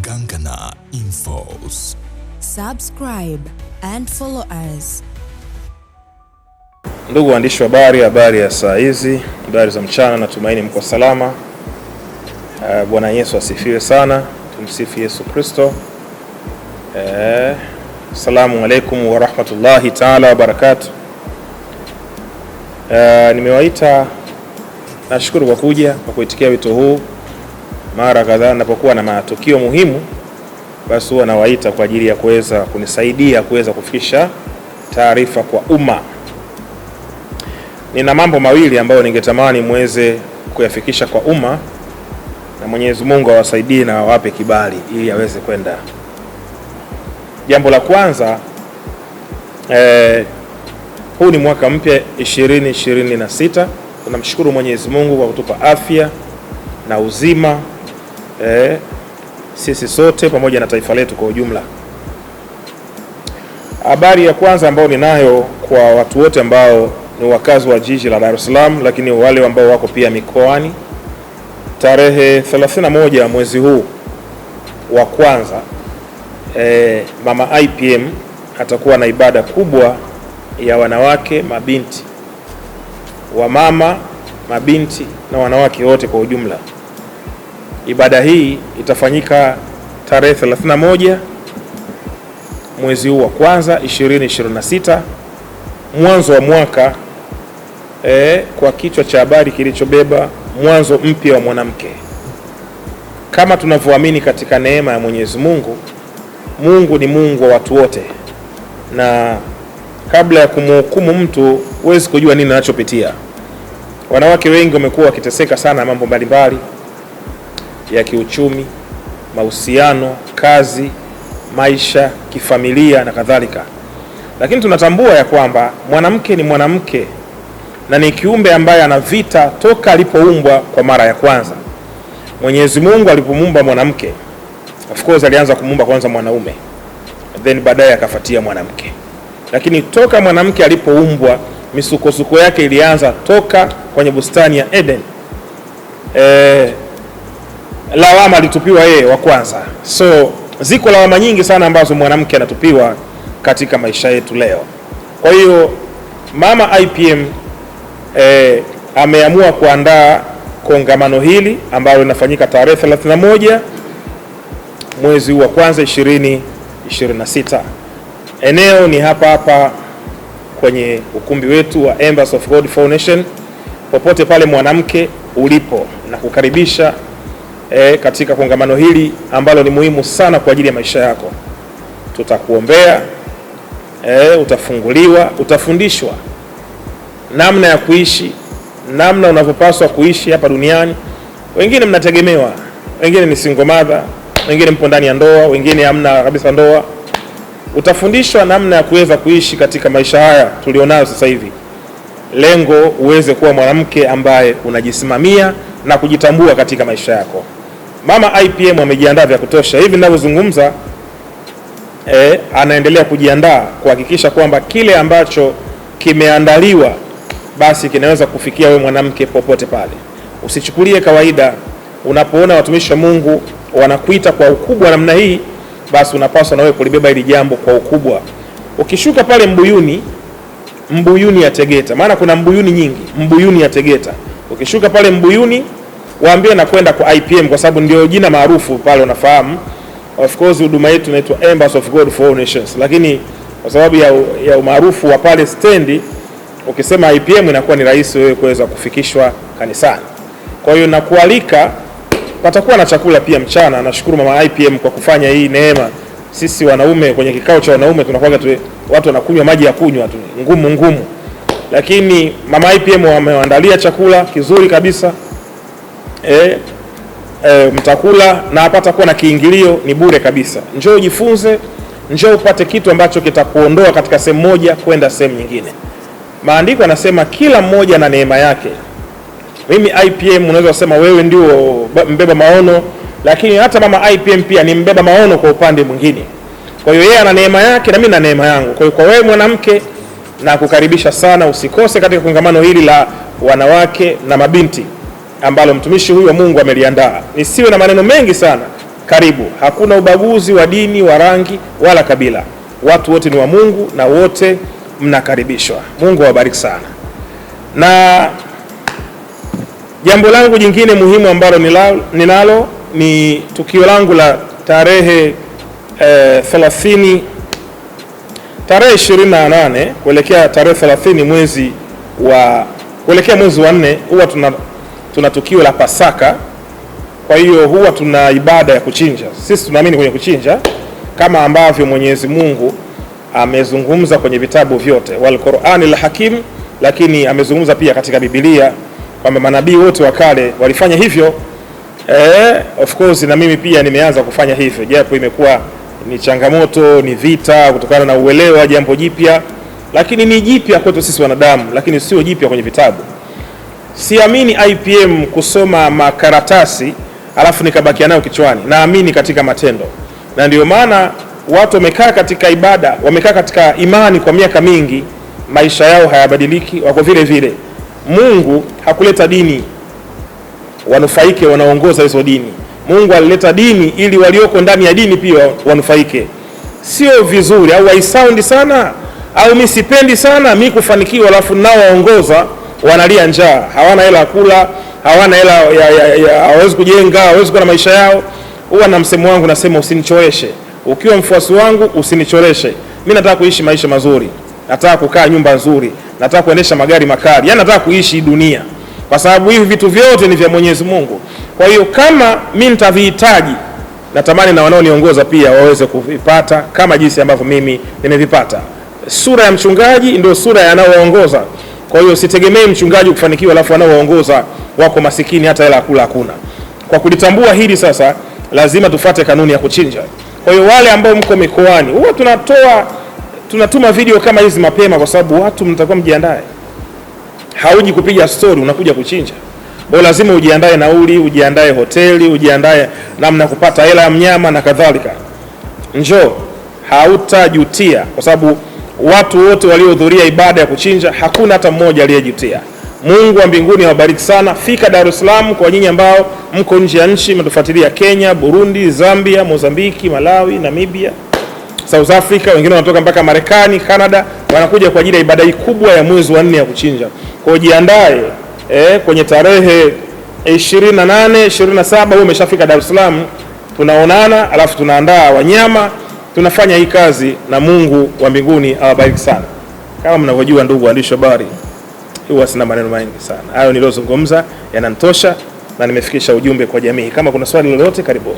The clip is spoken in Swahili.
Gankana Infos. Subscribe and follow us. Ndugu waandishi wa habari ya saa hizi, habari za mchana, natumaini mko salama. Bwana Yesu asifiwe sana. Tumsifu Yesu Kristo. Assalamu alaikum wa rahmatullahi ta'ala wa barakatuh. Nimewaita, nashukuru kwa kuja, kwa kuitikia wito huu. Mara kadhaa ninapokuwa na matukio muhimu, basi huwa nawaita kwa ajili ya kuweza kunisaidia kuweza kufikisha taarifa kwa umma. Nina mambo mawili ambayo ningetamani muweze kuyafikisha kwa umma, na Mwenyezi Mungu awasaidie na awape kibali ili aweze kwenda. Jambo la kwanza, huu ni mwaka mpya 2026. Tunamshukuru Mwenyezi Mungu kwa kutupa afya na uzima, sisi sote pamoja na taifa letu kwa ujumla. Habari ya kwanza ambayo ninayo kwa watu wote ambao ni wakazi wa jiji la Dar es Salaam, lakini wale ambao wako pia mikoani, tarehe 31 mwezi huu wa kwanza, Mama IPM atakuwa na ibada kubwa ya wanawake, mabinti, wamama, mabinti na wanawake wote kwa ujumla. Ibada hii itafanyika tarehe 31 mwezi huu wa kwanza 2026, mwanzo wa mwaka, kwa kichwa cha habari kilichobeba mwanzo mpya wa mwanamke. Kama tunavyoamini katika neema ya Mwenyezi Mungu, Mungu ni Mungu wa watu wote, na kabla ya kumhukumu mtu huwezi kujua nini anachopitia. Wanawake wengi wamekuwa wakiteseka sana mambo mbalimbali ya kiuchumi, mahusiano, kazi, maisha, kifamilia na kadhalika. Lakini tunatambua ya kwamba mwanamke ni mwanamke na ni kiumbe ambaye ana vita toka alipoumbwa kwa mara ya kwanza. Mwenyezi Mungu alipomuumba mwanamke, of course alianza kumuumba kwanza mwanaume, then baadaye akafuatia mwanamke. Lakini toka mwanamke alipoumbwa, misukosuko yake ilianza toka kwenye bustani ya Eden. Lawama alitupiwa yeye wa kwanza. So ziko lawama nyingi sana ambazo mwanamke anatupiwa katika maisha yetu leo. Kwa hiyo Mama IPM ameamua kuandaa kongamano hili ambalo linafanyika tarehe 31 mwezi wa kwanza 2026. Eneo ni hapa kwenye ukumbi wetu wa Embassy of God Foundation. Popote pale mwanamke ulipo, na kukaribisha katika kongamano hili ambalo ni muhimu sana kwa ajili ya maisha yako. Tutakuombea, utafunguliwa, utafundishwa namna ya kuishi, namna unavyopaswa kuishi hapa duniani. Wengine mnategemewa, wengine ni single mother, wengine mpo ndani ya ndoa, wengine hamna kabisa ndoa. Utafundishwa namna ya kuweza kuishi katika maisha haya tulionayo sasa hivi. Lengo uweze kuwa mwanamke ambaye unajisimamia na kujitambua katika maisha yako. Mama IPM amejiandaa vya kutosha. Hivi ninavyozungumza, anaendelea kujiandaa kuhakikisha kwamba kile ambacho kimeandaliwa basi kinaweza kufikia wewe mwanamke popote pale. Usichukulie kawaida. Unapoona watumishi wa Mungu wanakuita kwa ukubwa namna hii, basi unapaswa na wewe kulibeba hili jambo kwa ukubwa. Ukishuka pale Mbuyuni ya Tegeta, maana kuna Mbuyuni nyingi, Mbuyuni ya Tegeta. Ukishuka pale Mbuyuni, waambie na kwenda kwa IPM, kwa sababu ndio jina maarufu pale, unafahamu. Of course huduma yetu inaitwa Embassy of God for All Nations, lakini kwa sababu ya umaarufu wa pale stendi, ukisema IPM inakuwa ni rahisi wewe kuweza kufikishwa kanisani. Kwa hiyo nakualika, patakuwa na chakula pia mchana. Nashukuru Mama IPM kwa kufanya hii neema. Sisi wanaume kwenye kikao cha wanaume tunakuwa watu wanakunywa maji ya kunywa tu ngumu, lakini Mama IPM wameandalia chakula kizuri kabisa. Mtakula na hapata kuwa na kiingilio, ni bure kabisa. Njoo ujifunze, njoo upate kitu ambacho kitakuondoa katika sehemu moja kwenda sehemu nyingine. Maandiko yanasema kila mmoja na neema yake. Mimi IPM unaweza kusema wewe ndio mbeba maono, lakini hata Mama IPM pia ni mbeba maono kwa upande mwingine. Kwa hiyo yeye ana neema yake na mimi na neema yangu. Kwa hiyo kwa wewe mwanamke, na kukaribisha sana, usikose katika kongamano hili la wanawake na mabinti ambalo mtumishi huyu wa Mungu ameliandaa. Nisiwe na maneno mengi sana. karibu. Hakuna ubaguzi wa dini, wa rangi wala kabila. Watu wote ni wa Mungu na wote mnakaribishwa. Mungu awabariki sana. Na jambo langu jingine muhimu ambalo ninalo ni tukio langu la tarehe 28 kuelekea tarehe 30 mwezi wa 4 huwa tuna tukio la Pasaka. Kwa hiyo huwa tuna ibada ya kuchinja. Sisi tunaamini kwenye kuchinja kama ambavyo Mwenyezi Mungu amezungumza kwenye vitabu vyote wal Qur'anil Hakim, lakini amezungumza pia katika Biblia kwamba manabii wote wa kale walifanya hivyo. Of course na mimi pia nimeanza kufanya hivyo, japo imekuwa ni changamoto, ni vita kutokana na uelewa jambo jipya, lakini ni jipya kwetu sisi wanadamu, lakini sio jipya kwenye vitabu. Siamini IPM kusoma makaratasi alafu nikabakia nayo kichwani. Naamini katika matendo. Na ndio maana watu wamekaa katika ibada, wamekaa katika imani kwa miaka mingi, maisha yao hayabadiliki, wako vile vile. Mungu hakuleta dini wanufaike wanaongoza hizo dini. Mungu alileta dini ili walioko ndani ya dini pia wanufaike. Sio vizuri au haisound sana au mimi sipendi sana mimi kufanikiwa alafu nao waongoza wanalia njaa, hawana hela kula, hawana hela hawezi kujenga, hawezi kuwa na maisha yao. Huwa na msemo wangu nasema usinichoreshe. Ukiwa mfuasi wangu usinichoreshe. Mimi nataka kuishi maisha mazuri. Nataka kukaa nyumba nzuri, nataka kuendesha magari makali. Yaani nataka kuishi dunia. Kwa sababu hivi vitu vyote ni vya Mwenyezi Mungu. Kwa hiyo kama mimi nitavihitaji, natamani na wanaoniongoza pia waweze kuvipata kama jinsi ambavyo mimi nimevipata. Sura ya mchungaji ndio sura yanayoongoza. Kwa hiyo sitegemei mchungaji kufanikiwa alafu wanaoongoza wako masikini, hata hela kula hakuna. Kwa kulitambua hili sasa, lazima tufuate kanuni ya kuchinja. Kwa hiyo wale ambao mko mikoani, huwa tunatuma video kama hizi mapema, kwa sababu watu mtakuwa mjiandae. Hauji kupiga story, unakuja kuchinja. Kwa lazima ujiandae nauli, ujiandae hoteli, ujiandae namna kupata hela ya mnyama na kadhalika. Njoo, hautajutia, kwa sababu watu wote waliohudhuria ibada ya kuchinja hakuna hata mmoja aliyejutia. Mungu wa mbinguni awabariki sana. Fika Dar es Salaam kwa nyinyi ambao mko nje ya nchi, mtufuatilia Kenya, Burundi, Zambia, Mozambiki, Malawi, Namibia, South Africa, wengine wanatoka mpaka Marekani, Canada, wanakuja kwa ajili ya ibada hii kubwa ya mwezi wa 4 ya kuchinja. Kwa jiandae kwenye tarehe 28, 27 wewe umeshafika Dar es Salaam, tunaonana alafu tunaandaa wanyama, tunafanya hii kazi na Mungu wa mbinguni awabariki sana. Kama mnavyojua ndugu waandishi habari, huwa sina maneno mengi sana. Hayo niliyozungumza yananitosha na nimefikisha ujumbe kwa jamii. Kama kuna swali lolote, karibu.